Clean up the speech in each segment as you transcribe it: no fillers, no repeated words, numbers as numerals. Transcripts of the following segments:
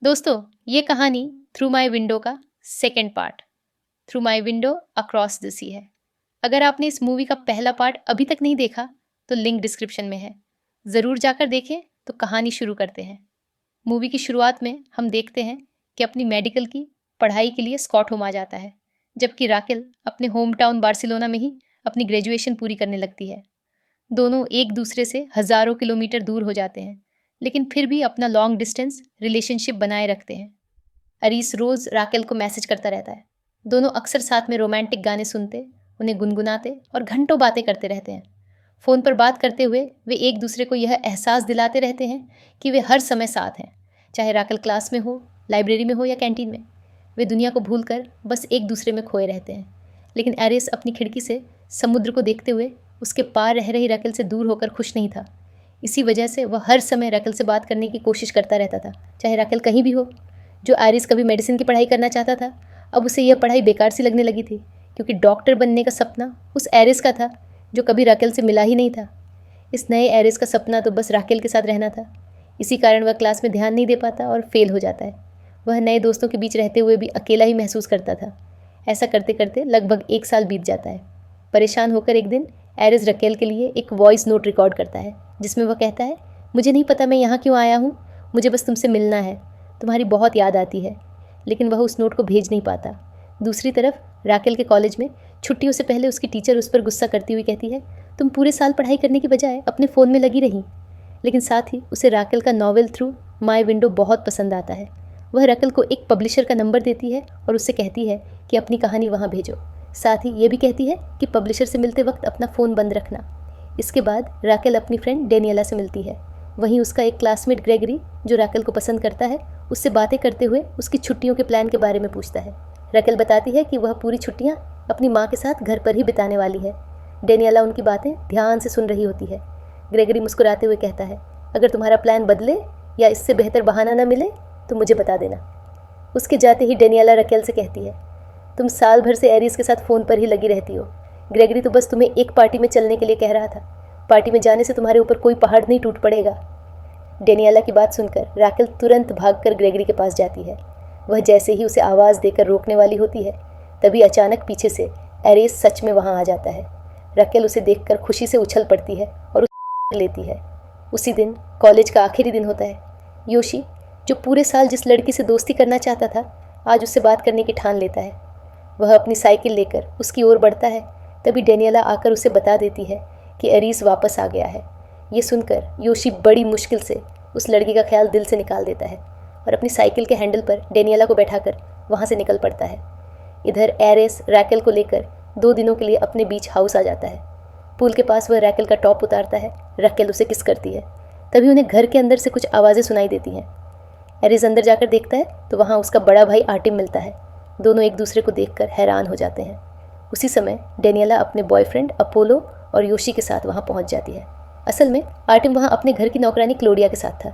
दोस्तों, ये कहानी थ्रू माई विंडो का second part through my window across the sea है। अगर आपने इस मूवी का पहला पार्ट अभी तक नहीं देखा तो लिंक डिस्क्रिप्शन में है, ज़रूर जाकर देखें। तो कहानी शुरू करते हैं। मूवी की शुरुआत में हम देखते हैं कि अपनी मेडिकल की पढ़ाई के लिए स्कॉटहोम आ जाता है, जबकि राकेल अपने होम टाउन बार्सिलोना में ही अपनी ग्रेजुएशन पूरी करने लगती है। दोनों एक दूसरे से हज़ारों किलोमीटर दूर हो जाते हैं, लेकिन फिर भी अपना लॉन्ग डिस्टेंस रिलेशनशिप बनाए रखते हैं। अरीस रोज़ राकेल को मैसेज करता रहता है। दोनों अक्सर साथ में रोमांटिक गाने सुनते, उन्हें गुनगुनाते और घंटों बातें करते रहते हैं। फ़ोन पर बात करते हुए वे एक दूसरे को यह एहसास दिलाते रहते हैं कि वे हर समय साथ हैं, चाहे राकेल क्लास में हो, लाइब्रेरी में हो या कैंटीन में। वे दुनिया को भूलकर बस एक दूसरे में खोए रहते हैं। लेकिन एरिस अपनी खिड़की से समुद्र को देखते हुए उसके पार रह रही राकेल से दूर होकर खुश नहीं था। इसी वजह से वह हर समय राकेल से बात करने की कोशिश करता रहता था, चाहे राकेल कहीं भी हो। जो आरिस कभी मेडिसिन की पढ़ाई करना चाहता था, अब उसे यह पढ़ाई बेकार सी लगने लगी थी, क्योंकि डॉक्टर बनने का सपना उस एरिस का था जो कभी राकेल से मिला ही नहीं था। इस नए एरिस का सपना तो बस राकेल के साथ रहना था। इसी कारण वह क्लास में ध्यान नहीं दे पाता और फेल हो जाता है। वह नए दोस्तों के बीच रहते हुए भी अकेला ही महसूस करता था। ऐसा करते करते लगभग 1 साल बीत जाता है। परेशान होकर एक दिन एरिस राकेल के लिए एक वॉइस नोट रिकॉर्ड करता है, जिसमें वह कहता है, मुझे नहीं पता मैं यहाँ क्यों आया हूँ, मुझे बस तुमसे मिलना है, तुम्हारी बहुत याद आती है। लेकिन वह उस नोट को भेज नहीं पाता। दूसरी तरफ राकेल के कॉलेज में छुट्टियों से पहले उसकी टीचर उस पर गुस्सा करती हुई कहती है, तुम पूरे साल पढ़ाई करने की बजाय अपने फ़ोन में लगी रही। लेकिन साथ ही उसे राकेल का नॉवेल थ्रू माई विंडो बहुत पसंद आता है। वह राकेल को एक पब्लिशर का नंबर देती है और उससे कहती है कि अपनी कहानी वहाँ भेजो। साथ ही ये भी कहती है कि पब्लिशर से मिलते वक्त अपना फ़ोन बंद रखना। इसके बाद राकेल अपनी फ्रेंड डेनियला से मिलती है। वहीं उसका एक क्लासमेट ग्रेगरी, जो राकेल को पसंद करता है, उससे बातें करते हुए उसकी छुट्टियों के प्लान के बारे में पूछता है। राकेल बताती है कि वह पूरी छुट्टियां अपनी माँ के साथ घर पर ही बिताने वाली है। डेनियला उनकी बातें ध्यान से सुन रही होती है। ग्रेगरी मुस्कुराते हुए कहता है, अगर तुम्हारा प्लान बदले या इससे बेहतर बहाना न मिले तो मुझे बता देना। उसके जाते ही डेनियला राकेल से कहती है, तुम साल भर से एरिस के साथ फ़ोन पर ही लगी रहती हो। ग्रेगरी तो बस तुम्हें एक पार्टी में चलने के लिए कह रहा था। पार्टी में जाने से तुम्हारे ऊपर कोई पहाड़ नहीं टूट पड़ेगा। डेनियला की बात सुनकर राकेल तुरंत भागकर ग्रेगरी के पास जाती है। वह जैसे ही उसे आवाज़ देकर रोकने वाली होती है, तभी अचानक पीछे से एरिस सच में वहाँ आ जाता है। राकेल उसे देखकर खुशी से उछल पड़ती है और उसे लेती है। उसी दिन कॉलेज का आखिरी दिन होता है। योशी, जो पूरे साल जिस लड़की से दोस्ती करना चाहता था, आज उससे बात करने की ठान लेता है। वह अपनी साइकिल लेकर उसकी ओर बढ़ता है। तभी डेनियला आकर उसे बता देती है कि एरिस वापस आ गया है। ये सुनकर योशी बड़ी मुश्किल से उस लड़की का ख्याल दिल से निकाल देता है और अपनी साइकिल के हैंडल पर डेनियला को बैठाकर वहाँ से निकल पड़ता है। इधर एरिस राकेल को लेकर 2 दिनों के लिए अपने बीच हाउस आ जाता है। पूल के पास वह राकेल का टॉप उतारता है। राकेल उसे किस करती है। तभी उन्हें घर के अंदर से कुछ आवाज़ें सुनाई देती हैं। एरिस अंदर जाकर देखता है तो वहाँ उसका बड़ा भाई आर्टिम मिलता है। दोनों एक दूसरे को देखकर हैरान हो जाते हैं। उसी समय डेनियला अपने बॉयफ्रेंड अपोलो और योशी के साथ वहाँ पहुँच जाती है। असल में आर्टिम वहाँ अपने घर की नौकरानी क्लोडिया के साथ था,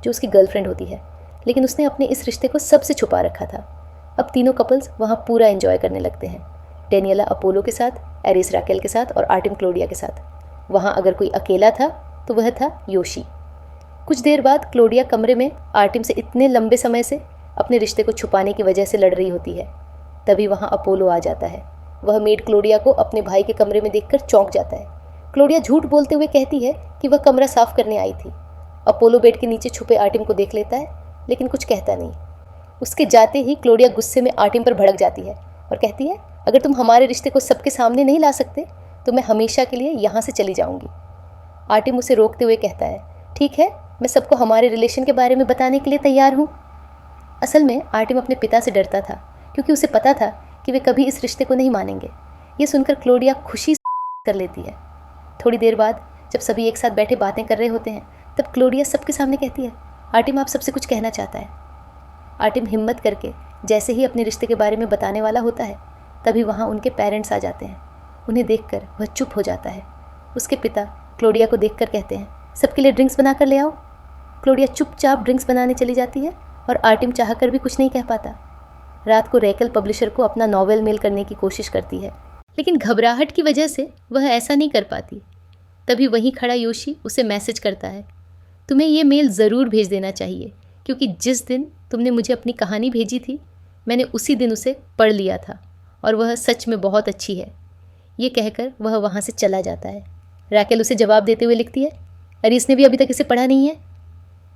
जो उसकी गर्लफ्रेंड होती है, लेकिन उसने अपने इस रिश्ते को सबसे छुपा रखा था। अब तीनों कपल्स वहाँ पूरा एंजॉय करने लगते हैं। डेनियला अपोलो के साथ, एरिस राकेल के साथ और आर्टिम क्लोडिया के साथ। वहाँ अगर कोई अकेला था तो वह था योशी। कुछ देर बाद क्लोडिया कमरे में आर्टिम से इतने लंबे समय से अपने रिश्ते को छुपाने की वजह से लड़ रही होती है। तभी वहाँ अपोलो आ जाता है। वह मेड क्लोडिया को अपने भाई के कमरे में देखकर चौंक जाता है। क्लोडिया झूठ बोलते हुए कहती है कि वह कमरा साफ करने आई थी। अपोलो बेड के नीचे छुपे आर्टिम को देख लेता है, लेकिन कुछ कहता नहीं। उसके जाते ही क्लोडिया गुस्से में आर्टिम पर भड़क जाती है और कहती है, अगर तुम हमारे रिश्ते को सबके सामने नहीं ला सकते तो मैं हमेशा के लिए यहाँ से चली जाऊँगी। आर्टिम उसे रोकते हुए कहता है, ठीक है, मैं सबको हमारे रिलेशन के बारे में बताने के लिए तैयार हूँ। असल में आर्टिम अपने पिता से डरता था, क्योंकि उसे पता था कि वे कभी इस रिश्ते को नहीं मानेंगे। ये सुनकर क्लोडिया खुशी कर लेती है। थोड़ी देर बाद जब सभी एक साथ बैठे बातें कर रहे होते हैं, तब क्लोडिया सबके सामने कहती है, आर्टिम आप सबसे कुछ कहना चाहता है। आर्टिम हिम्मत करके जैसे ही अपने रिश्ते के बारे में बताने वाला होता है, तभी वहाँ उनके पेरेंट्स आ जाते हैं। उन्हें देखकर वह चुप हो जाता है। उसके पिता क्लोडिया को देखकर कहते हैं, सबके लिए ड्रिंक्स बना कर ले आओ। क्लोडिया चुपचाप ड्रिंक्स बनाने चली जाती है और आर्टिम चाहकर भी कुछ नहीं कह पाता। रात को राकेल पब्लिशर को अपना नॉवेल मेल करने की कोशिश करती है, लेकिन घबराहट की वजह से वह ऐसा नहीं कर पाती। तभी वहीं खड़ा योशी उसे मैसेज करता है, तुम्हें ये मेल ज़रूर भेज देना चाहिए, क्योंकि जिस दिन तुमने मुझे अपनी कहानी भेजी थी मैंने उसी दिन उसे पढ़ लिया था और वह सच में बहुत अच्छी है। ये कहकर वह वहाँ से चला जाता है। रैकेल उसे जवाब देते हुए लिखती है, अरे इसने भी अभी तक इसे पढ़ा नहीं है।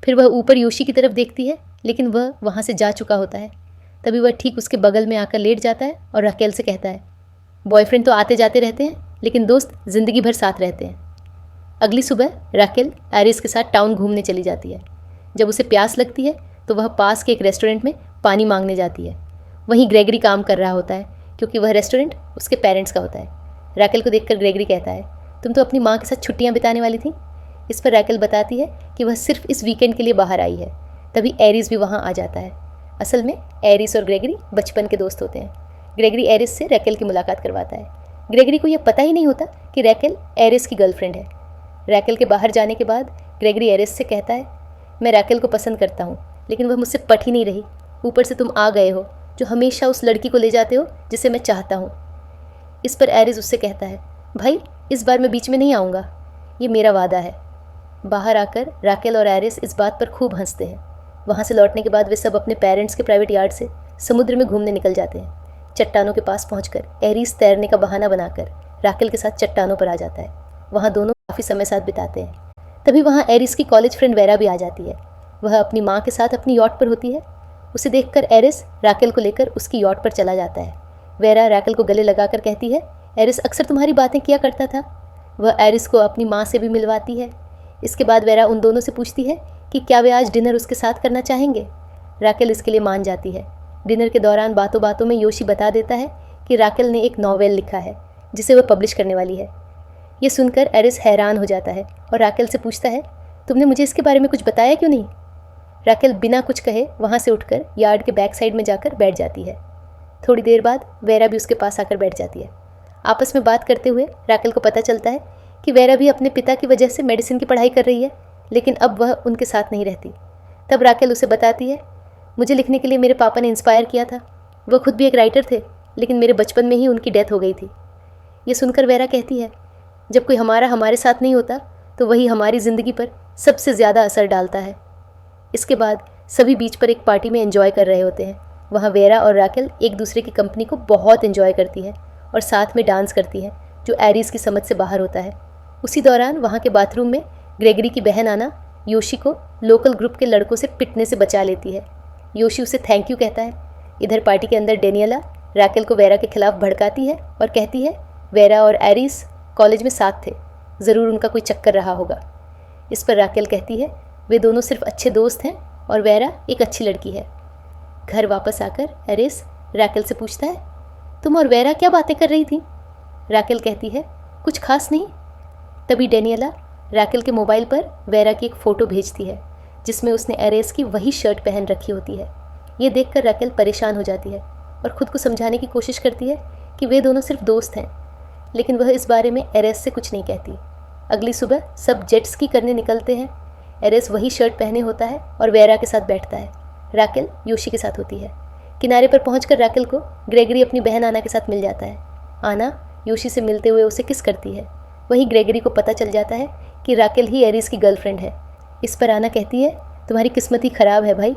फिर वह ऊपर योशी की तरफ देखती है लेकिन वह वहाँ से जा चुका होता है। तभी वह ठीक उसके बगल में आकर लेट जाता है और रैकेल से कहता है, बॉयफ्रेंड तो आते जाते रहते हैं लेकिन दोस्त ज़िंदगी भर साथ रहते हैं। अगली सुबह रैकेल एरिस के साथ टाउन घूमने चली जाती है। जब उसे प्यास लगती है तो वह पास के एक रेस्टोरेंट में पानी मांगने जाती है। वहीं ग्रेगरी काम कर रहा होता है क्योंकि वह रेस्टोरेंट उसके पेरेंट्स का होता है। रैकेल को देखकर ग्रेगरी कहता है, तुम तो अपनी माँ के साथ छुट्टियाँ बिताने वाली थी। इस पर रैकेल बताती है कि वह सिर्फ इस वीकेंड के लिए बाहर आई है। तभी एरिस भी वहाँ आ जाता है। असल में एरिस और ग्रेगरी बचपन के दोस्त होते हैं। ग्रेगरी एरिस से रैकेल की मुलाकात करवाता है। ग्रेगरी को यह पता ही नहीं होता कि रैकेल एरिस की गर्लफ्रेंड है। रैकेल के बाहर जाने के बाद ग्रेगरी एरिस से कहता है, मैं रैकेल को पसंद करता हूँ लेकिन वह मुझसे पट ही नहीं रही। ऊपर से तुम आ गए हो जो हमेशा उस लड़की को ले जाते हो जिसे मैं चाहता हूँ। इस पर एरिस उससे कहता है, भाई इस बार मैं बीच में नहीं आऊँगा, ये मेरा वादा है। बाहर आकर रैकेल और एरिस इस बात पर खूब हंसते हैं। वहाँ से लौटने के बाद वे सब अपने पेरेंट्स के प्राइवेट यार्ड से समुद्र में घूमने निकल जाते हैं। चट्टानों के पास पहुँचकर एरिस तैरने का बहाना बनाकर रैकेल के साथ चट्टानों पर आ जाता है। वहाँ दोनों काफ़ी समय साथ बिताते हैं। तभी वहाँ एरिस की कॉलेज फ्रेंड वेरा भी आ जाती है। वह अपनी माँ के साथ अपनी यॉट पर होती है। उसे देखकर एरिस रैकेल को लेकर उसकी यॉट पर चला जाता है। वेरा रैकेल को गले लगाकर कहती है, एरिस अक्सर तुम्हारी बातें किया करता था। वह एरिस को अपनी माँ से भी मिलवाती है। इसके बाद वेरा उन दोनों से पूछती है कि क्या वे आज डिनर उसके साथ करना चाहेंगे। रैकेल इसके लिए मान जाती है। डिनर के दौरान बातों बातों में योशी बता देता है कि रैकेल ने एक नॉवेल लिखा है जिसे वह पब्लिश करने वाली है। ये सुनकर एरिस हैरान हो जाता है और रैकेल से पूछता है, तुमने मुझे इसके बारे में कुछ बताया क्यों नहीं। रैकेल बिना कुछ कहे वहाँ से उठकर यार्ड के बैक साइड में जाकर बैठ जाती है। थोड़ी देर बाद वेरा भी उसके पास आकर बैठ जाती है। आपस में बात करते हुए रैकेल को पता चलता है कि वेरा भी अपने पिता की वजह से मेडिसिन की पढ़ाई कर रही है लेकिन अब वह उनके साथ नहीं रहती। तब रैकेल उसे बताती है, मुझे लिखने के लिए मेरे पापा ने इंस्पायर किया था। वह खुद भी एक राइटर थे लेकिन मेरे बचपन में ही उनकी डेथ हो गई थी। ये सुनकर वेरा कहती है, जब कोई हमारे साथ नहीं होता तो वही हमारी ज़िंदगी पर सबसे ज़्यादा असर डालता है। इसके बाद सभी बीच पर एक पार्टी में एंजॉय कर रहे होते हैं। वहाँ वेरा और रैकेल एक दूसरे की कंपनी को बहुत एंजॉय करती है और साथ में डांस करती है जो एरिस की समझ से बाहर होता है। उसी दौरान वहाँ के बाथरूम में ग्रेगरी की बहन आना योशी को लोकल ग्रुप के लड़कों से पिटने से बचा लेती है। योशी उसे थैंक यू कहता है। इधर पार्टी के अंदर डेनियला रैकेल को वेरा के खिलाफ भड़काती है और कहती है, वेरा और एरिस कॉलेज में साथ थे, ज़रूर उनका कोई चक्कर रहा होगा। इस पर रैकेल कहती है, वे दोनों सिर्फ अच्छे दोस्त हैं और वेरा एक अच्छी लड़की है। घर वापस आकर एरिस रैकेल से पूछता है, तुम और वेरा क्या बातें कर रही थी। रैकेल कहती है, कुछ खास नहीं। तभी डेनियला रैकेल के मोबाइल पर वेरा की एक फ़ोटो भेजती है जिसमें उसने एरिस की वही शर्ट पहन रखी होती है। ये देखकर रैकेल परेशान हो जाती है और ख़ुद को समझाने की कोशिश करती है कि वे दोनों सिर्फ दोस्त हैं, लेकिन वह इस बारे में एरिस से कुछ नहीं कहती। अगली सुबह सब जेट स्की करने निकलते हैं। एरिस वही शर्ट पहने होता है और वेरा के साथ बैठता है। रैकेल योशी के साथ होती है। किनारे पर पहुंचकर रैकेल को ग्रेगरी अपनी बहन आना के साथ मिल जाता है। आना योशी से मिलते हुए उसे किस करती है। वहीं ग्रेगरी को पता चल जाता है कि रैकेल ही एरिस की गर्लफ्रेंड है। इस पर आना कहती है, तुम्हारी किस्मत ही ख़राब है भाई।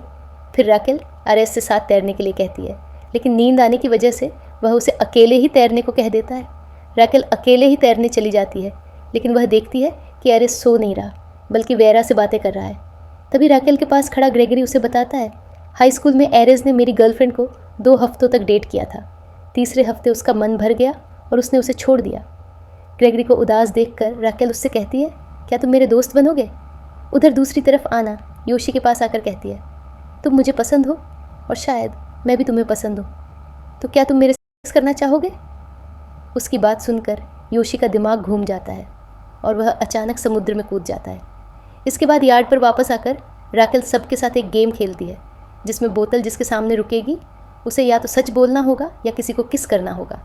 फिर रैकेल एरिस से साथ तैरने के लिए कहती है, लेकिन नींद आने की वजह से वह उसे अकेले ही तैरने को कह देता है। रैकेल अकेले ही तैरने चली जाती है, लेकिन वह देखती है कि एरिस सो नहीं रहा बल्कि वेरा से बातें कर रहा है। तभी रैकेल के पास खड़ा ग्रेगरी उसे बताता है, हाई स्कूल में एरिस ने मेरी गर्लफ्रेंड को 2 हफ्तों तक डेट किया था। तीसरे हफ्ते उसका मन भर गया और उसने उसे छोड़ दिया। ग्रेगरी को उदास देखकर रैकेल उससे कहती है, क्या तुम मेरे दोस्त बनोगे। उधर दूसरी तरफ आना योशी के पास आकर कहती है, तुम मुझे पसंद हो और शायद मैं भी तुम्हें पसंद हूँ, तो क्या तुम मेरे सेक्स करना चाहोगे। उसकी बात सुनकर योशी का दिमाग घूम जाता है और वह अचानक समुद्र में कूद जाता है। इसके बाद यार्ड पर वापस आकर रैकेल सबके साथ एक गेम खेलती है जिसमें बोतल जिसके सामने रुकेगी उसे या तो सच बोलना होगा या किसी को किस करना होगा।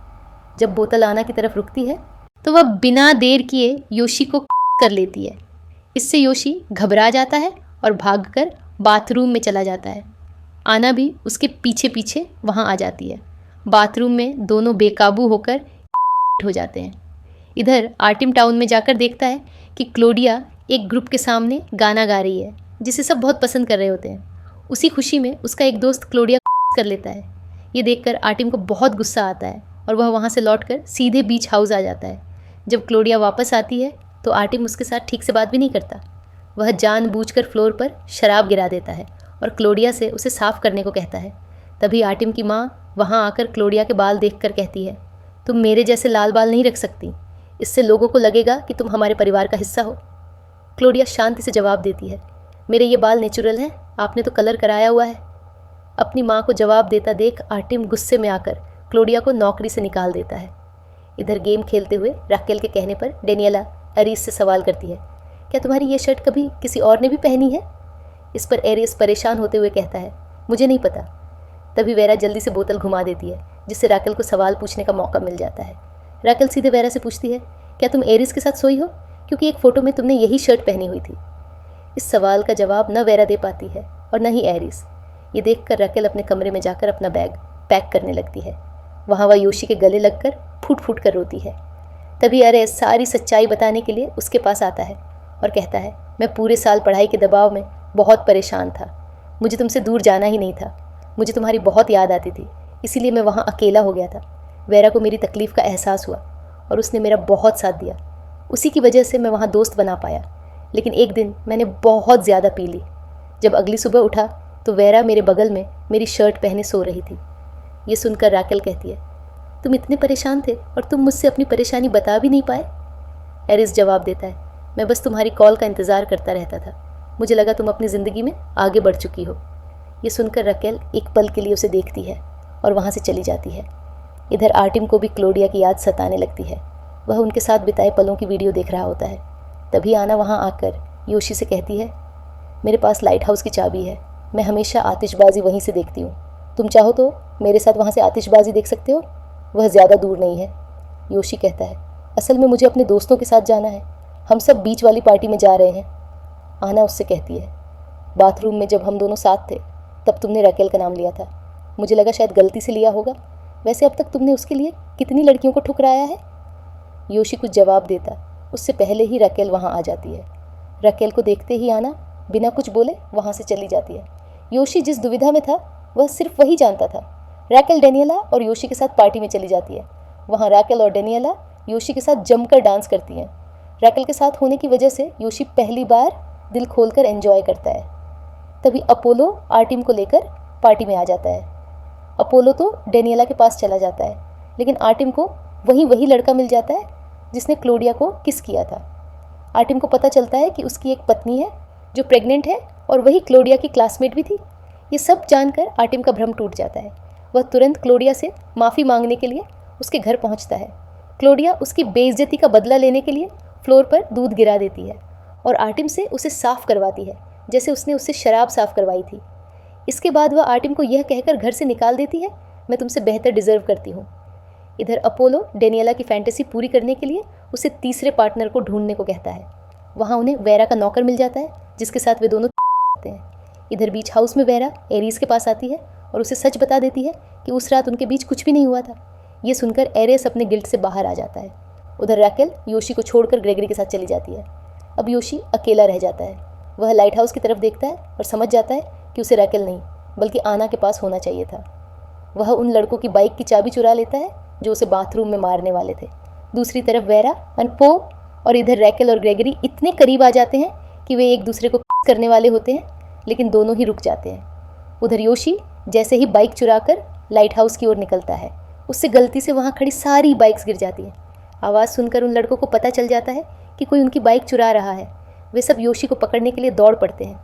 जब बोतल आना की तरफ रुकती है तो वह बिना देर किए योशी को कर लेती है। इससे योशी घबरा जाता है और भागकर बाथरूम में चला जाता है। आना भी उसके पीछे पीछे वहाँ आ जाती है। बाथरूम में दोनों बेकाबू होकर हो जाते हैं। इधर आर्टिम टाउन में जाकर देखता है कि क्लोडिया एक ग्रुप के सामने गाना गा रही है जिसे सब बहुत पसंद कर रहे होते हैं। उसी खुशी में उसका एक दोस्त क्लोडिया कर लेता है। ये देखकर आर्टिम को बहुत गुस्सा आता है और वह वहाँ से लौटकर सीधे बीच हाउस आ जाता है। जब क्लोडिया वापस आती है तो आर्टिम उसके साथ ठीक से बात भी नहीं करता। वह जानबूझकर फ्लोर पर शराब गिरा देता है और क्लोडिया से उसे साफ़ करने को कहता है। तभी आर्टिम की माँ वहाँ आकर क्लोडिया के बाल देखकर कहती है, तुम मेरे जैसे लाल बाल नहीं रख सकती, इससे लोगों को लगेगा कि तुम हमारे परिवार का हिस्सा हो। क्लोडिया शांति से जवाब देती है, मेरे ये बाल नेचुरल हैं, आपने तो कलर कराया हुआ है। अपनी माँ को जवाब देता देख आर्टिम गुस्से में आकर क्लोडिया को नौकरी से निकाल देता है। इधर गेम खेलते हुए राकेल के कहने पर डेनियला एरिस से सवाल करती है, क्या तुम्हारी ये शर्ट कभी किसी और ने भी पहनी है? इस पर एरिस परेशान होते हुए कहता है, मुझे नहीं पता। तभी वेरा जल्दी से बोतल घुमा देती है, जिससे राकेल को सवाल पूछने का मौका मिल जाता है। राकेल सीधे वेरा से पूछती है, क्या तुम एरिस के साथ सोई हो? क्योंकि एक फ़ोटो में तुमने यही शर्ट पहनी हुई थी। इस सवाल का जवाब न वेरा दे पाती है और न ही एरिस। ये देखकर राकेल अपने कमरे में जाकर अपना बैग पैक करने लगती है। वहाँ वह योशी के गले लगकर फूट फूट कर रोती है। तभी एरिस सारी सच्चाई बताने के लिए उसके पास आता है और कहता है, मैं पूरे साल पढ़ाई के दबाव में बहुत परेशान था। मुझे तुमसे दूर जाना ही नहीं था। मुझे तुम्हारी बहुत याद आती थी, इसीलिए मैं वहाँ अकेला हो गया था। वेरा को मेरी तकलीफ़ का एहसास हुआ और उसने मेरा बहुत साथ दिया। उसी की वजह से मैं वहाँ दोस्त बना पाया। लेकिन एक दिन मैंने बहुत ज़्यादा पी ली। जब अगली सुबह उठा तो वेरा मेरे बगल में मेरी शर्ट पहने सो रही थी। ये सुनकर राकेल कहती है, तुम इतने परेशान थे और तुम मुझसे अपनी परेशानी बता भी नहीं पाए? एरिस जवाब देता है, मैं बस तुम्हारी कॉल का इंतज़ार करता रहता था। मुझे लगा तुम अपनी ज़िंदगी में आगे बढ़ चुकी हो। ये सुनकर राकेल एक पल के लिए उसे देखती है और वहाँ से चली जाती है। इधर आर्टिम को भी क्लोडिया की याद सताने लगती है। वह उनके साथ बिताए पलों की वीडियो देख रहा होता है। तभी आना वहाँ आकर योशी से कहती है, मेरे पास लाइट हाउस की चाबी है, मैं हमेशा आतिशबाजी वहीं से देखती हूँ। तुम चाहो तो मेरे साथ वहाँ से आतिशबाजी देख सकते हो, वह ज़्यादा दूर नहीं है। योशी कहता है, असल में मुझे अपने दोस्तों के साथ जाना है, हम सब बीच वाली पार्टी में जा रहे हैं। आना उससे कहती है, बाथरूम में जब हम दोनों साथ थे तब तुमने राकेल का नाम लिया था। मुझे लगा शायद गलती से लिया होगा। वैसे अब तक तुमने उसके लिए कितनी लड़कियों को ठुकराया है? योशी कुछ जवाब देता उससे पहले ही राकेल वहाँ आ जाती है। राकेल को देखते ही आना बिना कुछ बोले वहाँ से चली जाती है। योशी जिस दुविधा में था वह सिर्फ वही जानता था। राकेल डेनियला और योशी के साथ पार्टी में चली जाती है। वहाँ राकेल और डेनियला योशी के साथ जमकर डांस करती हैं। राकेल के साथ होने की वजह से योशी पहली बार दिल खोलकर एंजॉय करता है। तभी अपोलो आर्टिम को लेकर पार्टी में आ जाता है। अपोलो तो डेनियला के पास चला जाता है, लेकिन आर्टिम को वही लड़का मिल जाता है जिसने क्लोडिया को किस किया था। आर्टिम को पता चलता है कि उसकी एक पत्नी है जो प्रेग्नेंट है और वही क्लोडिया की क्लासमेट भी थी। ये सब जानकर आर्टिम का भ्रम टूट जाता है। वह तुरंत क्लोडिया से माफ़ी मांगने के लिए उसके घर पहुंचता है। क्लोडिया उसकी बेइज्जती का बदला लेने के लिए फ्लोर पर दूध गिरा देती है और आर्टिम से उसे साफ़ करवाती है, जैसे उसने उससे शराब साफ़ करवाई थी। इसके बाद वह आर्टिम को यह कहकर घर से निकाल देती है, मैं तुमसे बेहतर डिज़र्व करती हूँ। इधर अपोलो डेनियला की फैंटेसी पूरी करने के लिए उसे तीसरे पार्टनर को ढूंढने को कहता है। वहाँ उन्हें वेरा का नौकर मिल जाता है, जिसके साथ वे दोनों करते हैं। इधर बीच हाउस में वेरा एरिस के पास आती है और उसे सच बता देती है कि उस रात उनके बीच कुछ भी नहीं हुआ था। ये सुनकर एरिस अपने गिल्ट से बाहर आ जाता है। उधर राकेल योशी को छोड़कर ग्रेगरी के साथ चली जाती है। अब योशी अकेला रह जाता है। वह लाइट हाउस की तरफ देखता है और समझ जाता है कि उसे राकेल नहीं बल्कि आना के पास होना चाहिए था। वह उन लड़कों की बाइक की चाबी चुरा लेता है जो उसे बाथरूम में मारने वाले थे। दूसरी तरफ वेरा, अनपो और इधर राकेल और ग्रेगरी इतने करीब आ जाते हैं कि वे एक दूसरे को करने वाले होते हैं, लेकिन दोनों ही रुक जाते हैं। उधर योशी जैसे ही बाइक चुराकर लाइट हाउस की ओर निकलता है, उससे गलती से वहाँ खड़ी सारी बाइक्स गिर जाती हैं। आवाज़ सुनकर उन लड़कों को पता चल जाता है कि कोई उनकी बाइक चुरा रहा है। वे सब योशी को पकड़ने के लिए दौड़ पड़ते हैं।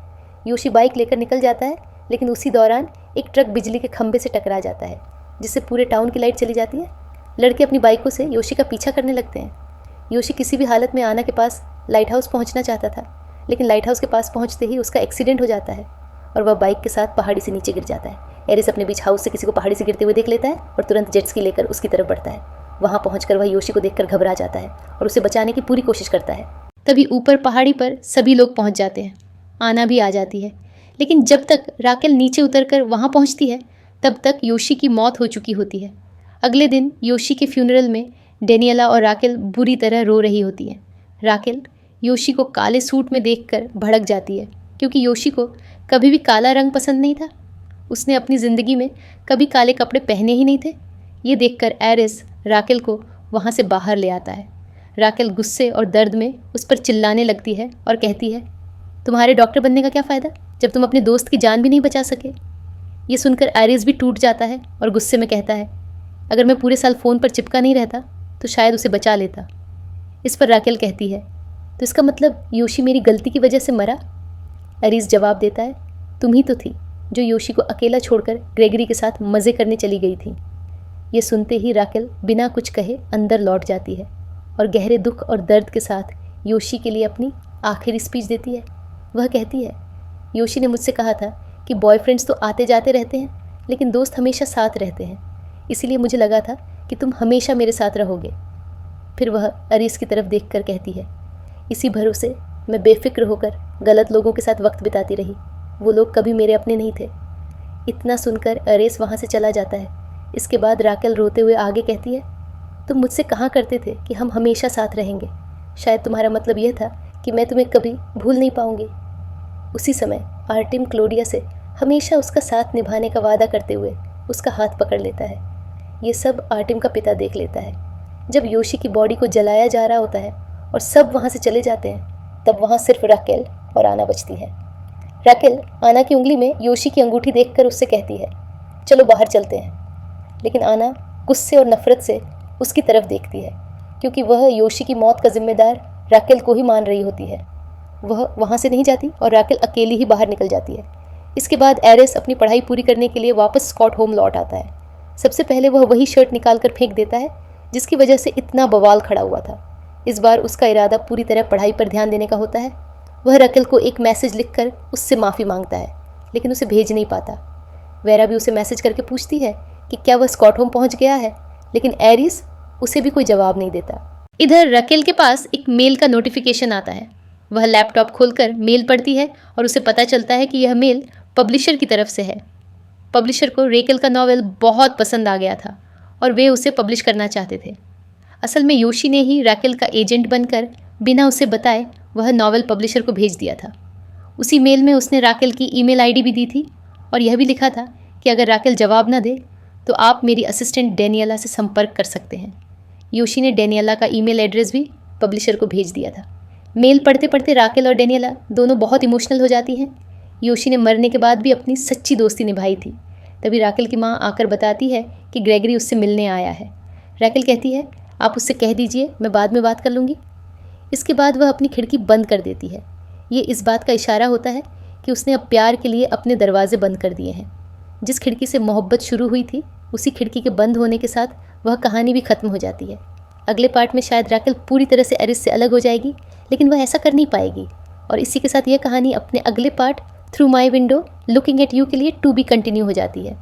योशी बाइक लेकर निकल जाता है, लेकिन उसी दौरान एक ट्रक बिजली के खंभे से टकरा जाता है, जिससे पूरे टाउन की लाइट चली जाती है। लड़के अपनी बाइकों से योशी का पीछा करने लगते हैं। योशी किसी भी हालत में आना के पास लाइट हाउस पहुँचना चाहता था, लेकिन लाइट हाउस के पास पहुँचते ही उसका एक्सीडेंट हो जाता है और वह बाइक के साथ पहाड़ी से नीचे गिर जाता है। एरिस अपने बीच हाउस से किसी को पहाड़ी से गिरते हुए देख लेता है और तुरंत जेट स्की लेकर उसकी तरफ बढ़ता है। वहाँ पहुँचकर वह योशी को देखकर घबरा जाता है और उसे बचाने की पूरी कोशिश करता है। तभी ऊपर पहाड़ी पर सभी लोग पहुँच जाते हैं। आना भी आ जाती है, लेकिन जब तक राकेल नीचे उतरकर वहाँ पहुँचती है तब तक योशी की मौत हो चुकी होती है। अगले दिन योशी के फ्यूनरल में डेनियला और राकेल बुरी तरह रो रही होती है। राकेल योशी को काले सूट में देखकर भड़क जाती है क्योंकि योशी को कभी भी काला रंग पसंद नहीं था। उसने अपनी ज़िंदगी में कभी काले कपड़े पहने ही नहीं थे। ये देखकर एरिस राकेल को वहाँ से बाहर ले आता है। राकेल गुस्से और दर्द में उस पर चिल्लाने लगती है और कहती है, तुम्हारे डॉक्टर बनने का क्या फ़ायदा जब तुम अपने दोस्त की जान भी नहीं बचा सके। ये सुनकर एरिस भी टूट जाता है और गुस्से में कहता है, अगर मैं पूरे साल फ़ोन पर चिपका नहीं रहता तो शायद उसे बचा लेता। इस पर राकेल कहती है, तो इसका मतलब योशी मेरी गलती की वजह से मरा। एरिस जवाब देता है, तुम ही तो थी जो योशी को अकेला छोड़कर ग्रेगरी के साथ मज़े करने चली गई थी। ये सुनते ही राकेल बिना कुछ कहे अंदर लौट जाती है और गहरे दुख और दर्द के साथ योशी के लिए अपनी आखिरी स्पीच देती है। वह कहती है, योशी ने मुझसे कहा था कि बॉयफ्रेंड्स तो आते जाते रहते हैं लेकिन दोस्त हमेशा साथ रहते हैं, इसीलिए मुझे लगा था कि तुम हमेशा मेरे साथ रहोगे। फिर वह एरिस की तरफ देखकर कहती है, इसी भरोसे मैं बेफिक्र होकर गलत लोगों के साथ वक्त बिताती रही। वो लोग कभी मेरे अपने नहीं थे। इतना सुनकर एरिस वहाँ से चला जाता है। इसके बाद राकेल रोते हुए आगे कहती है, तुम मुझसे कहा करते थे कि हम हमेशा साथ रहेंगे। शायद तुम्हारा मतलब यह था कि मैं तुम्हें कभी भूल नहीं पाऊंगी। उसी समय आर्टिम क्लोडिया से हमेशा उसका साथ निभाने का वादा करते हुए उसका हाथ पकड़ लेता है। ये सब आर्टिम का पिता देख लेता है। जब योशी की बॉडी को जलाया जा रहा होता है और सब वहाँ से चले जाते हैं, तब वहाँ सिर्फ राकेल और आना बचती है। राकेल आना की उंगली में योशी की अंगूठी देखकर उससे कहती है, चलो बाहर चलते हैं। लेकिन आना गुस्से और नफरत से उसकी तरफ देखती है, क्योंकि वह योशी की मौत का जिम्मेदार राकेल को ही मान रही होती है। वह वहाँ से नहीं जाती और राकेल अकेली ही बाहर निकल जाती है। इसके बाद एरिस अपनी पढ़ाई पूरी करने के लिए वापस स्कॉट होम लौट आता है। सबसे पहले वह वही शर्ट निकाल कर फेंक देता है जिसकी वजह से इतना बवाल खड़ा हुआ था। इस बार उसका इरादा पूरी तरह पढ़ाई पर ध्यान देने का होता है। वह राकेल को एक मैसेज लिखकर उससे माफ़ी मांगता है, लेकिन उसे भेज नहीं पाता। वेरा भी उसे मैसेज करके पूछती है कि क्या वह स्कॉट होम पहुँच गया है, लेकिन एरिस उसे भी कोई जवाब नहीं देता। इधर राकेल के पास एक मेल का नोटिफिकेशन आता है। वह लैपटॉप खोलकर मेल पढ़ती है और उसे पता चलता है कि यह मेल पब्लिशर की तरफ से है। पब्लिशर को राकेल का नॉवेल बहुत पसंद आ गया था और वे उसे पब्लिश करना चाहते थे। असल में योशी ने ही राकेल का एजेंट बनकर बिना उसे बताए वह नॉवेल पब्लिशर को भेज दिया था। उसी मेल में उसने राकेल की ईमेल आईडी भी दी थी और यह भी लिखा था कि अगर राकेल जवाब ना दे तो आप मेरी असिस्टेंट डेनियला से संपर्क कर सकते हैं। योशी ने डेनियला का ईमेल एड्रेस भी पब्लिशर को भेज दिया था। मेल पढ़ते पढ़ते राकेल और डेनियला दोनों बहुत इमोशनल हो जाती हैं। योशी ने मरने के बाद भी अपनी सच्ची दोस्ती निभाई थी। तभी राकेल की माँ आकर बताती है कि ग्रेगरी उससे मिलने आया है। राकेल कहती है, आप उससे कह दीजिए, मैं बाद में बात कर लूँगी। इसके बाद वह अपनी खिड़की बंद कर देती है। ये इस बात का इशारा होता है कि उसने अब प्यार के लिए अपने दरवाजे बंद कर दिए हैं। जिस खिड़की से मोहब्बत शुरू हुई थी, उसी खिड़की के बंद होने के साथ वह कहानी भी ख़त्म हो जाती है। अगले पार्ट में शायद राकेल पूरी तरह से एरिस से अलग हो जाएगी, लेकिन वह ऐसा कर नहीं पाएगी। और इसी के साथ यह कहानी अपने अगले part through my window looking at you के लिए टू बी कंटिन्यू हो जाती है।